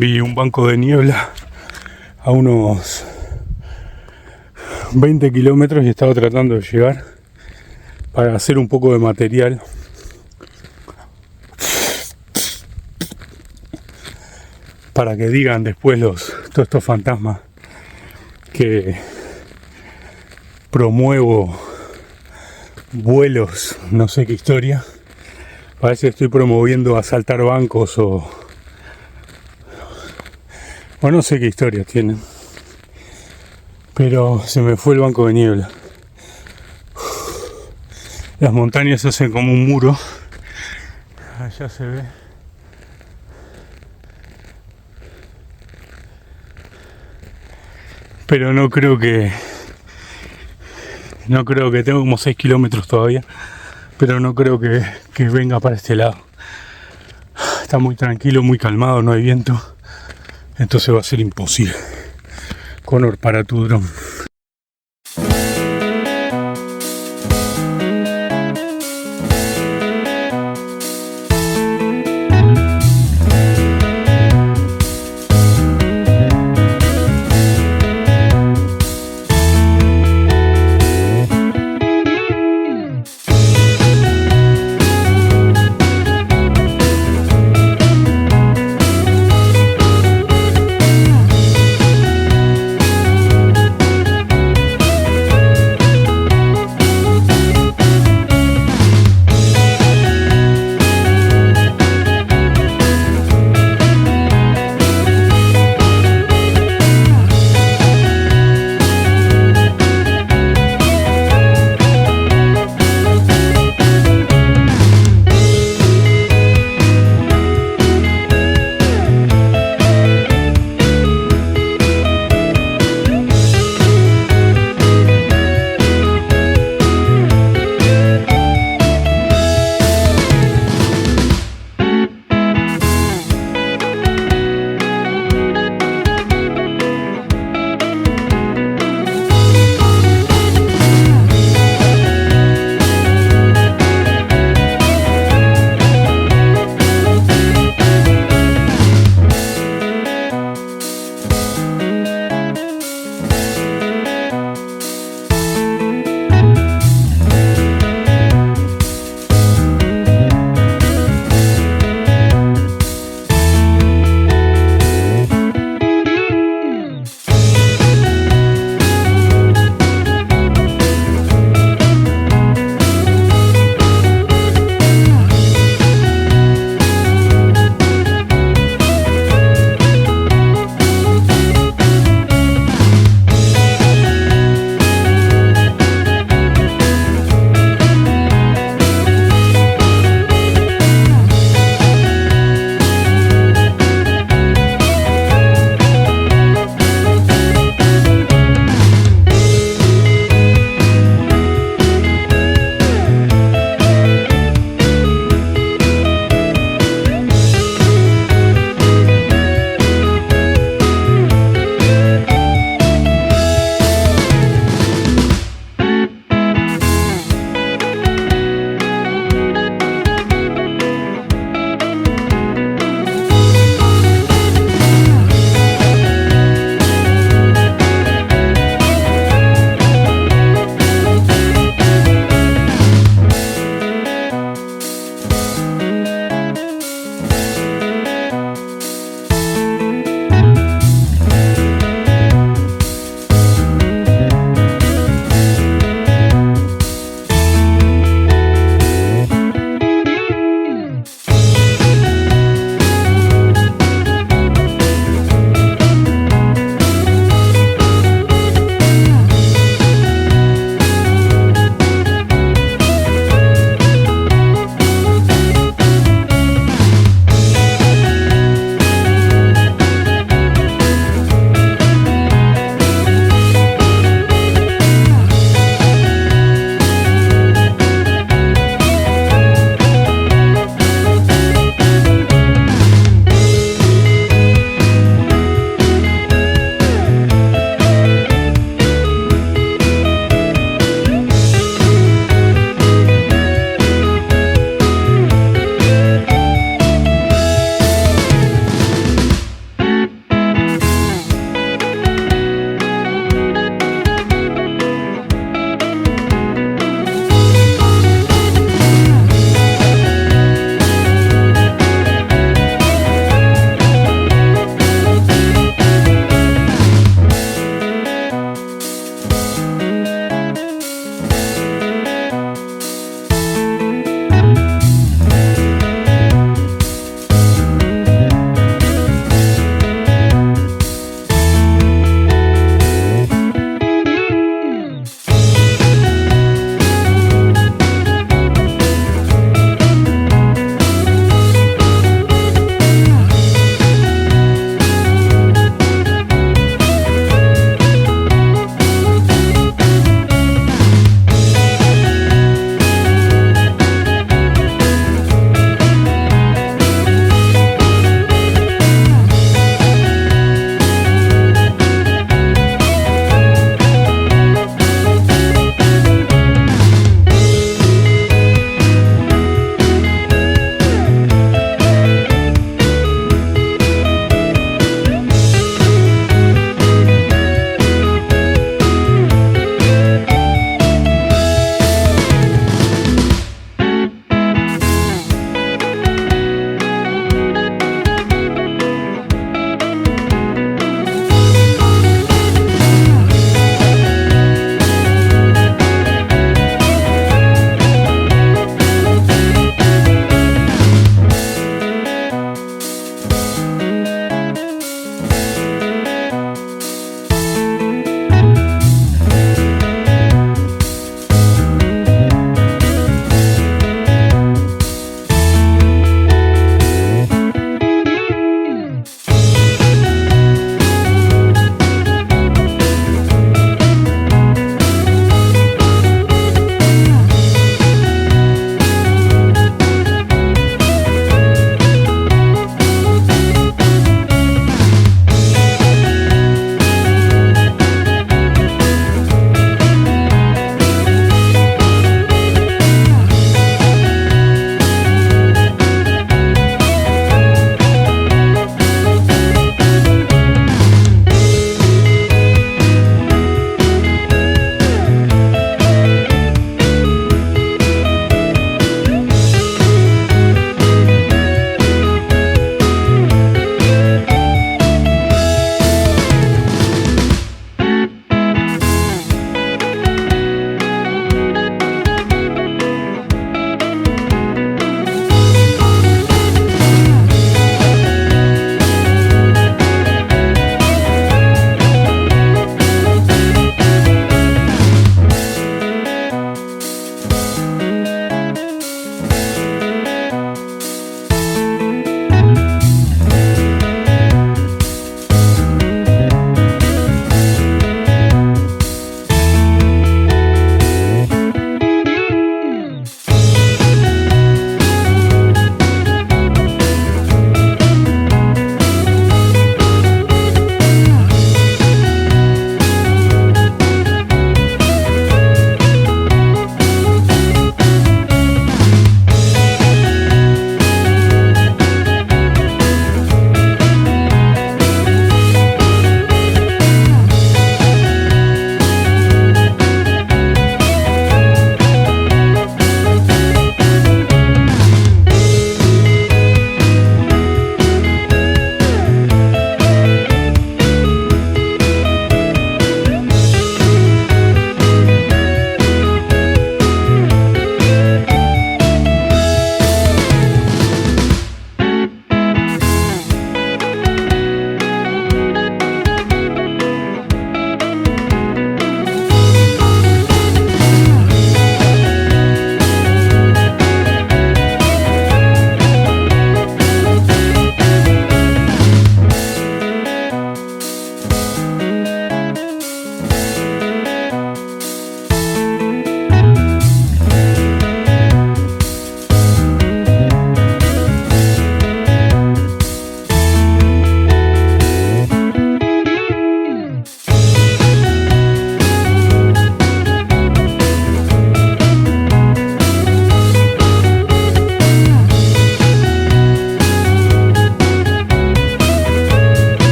Vi un banco de niebla a unos 20 kilómetros y estaba tratando de llegar para hacer un poco de material para que digan después todos estos fantasmas que promuevo vuelos, no sé qué historia. Parece que estoy promoviendo asaltar bancos o no sé qué historia tienen. Pero se me fue el banco de niebla. Las montañas hacen como un muro. Allá se ve. Pero no creo que tengo como 6 kilómetros todavía. Pero no creo que venga para este lado. Está muy tranquilo, muy calmado, no hay viento. Entonces va a ser imposible. Connor, para tu dron.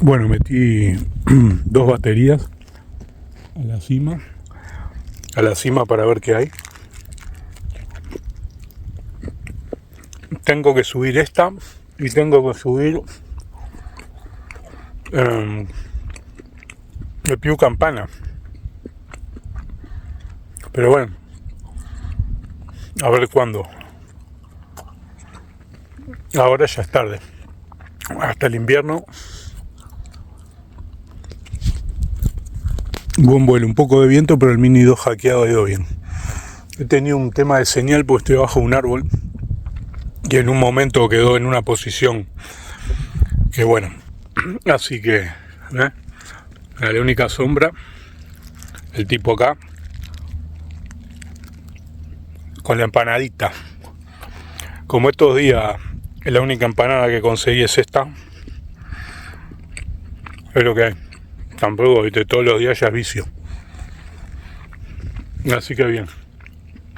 Bueno, metí 2 baterías a la SYMA para ver qué hay. Tengo que subir esta y tengo que subir el Piu Campana. Pero bueno, a ver cuándo. Ahora ya es tarde. Hasta el invierno. Buen vuelo, un poco de viento, pero el Mini 2 hackeado ha ido bien. He tenido un tema de señal porque estoy bajo un árbol y en un momento quedó en una posición que bueno, así que la única sombra, el tipo acá con la empanadita. Como estos días la única empanada que conseguí es esta, es lo que hay. Tampoco, ¿viste? Todos los días ya es vicio. Así que bien.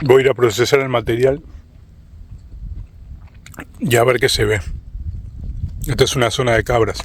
Voy a ir a procesar el material y a ver qué se ve. Esta es una zona de cabras.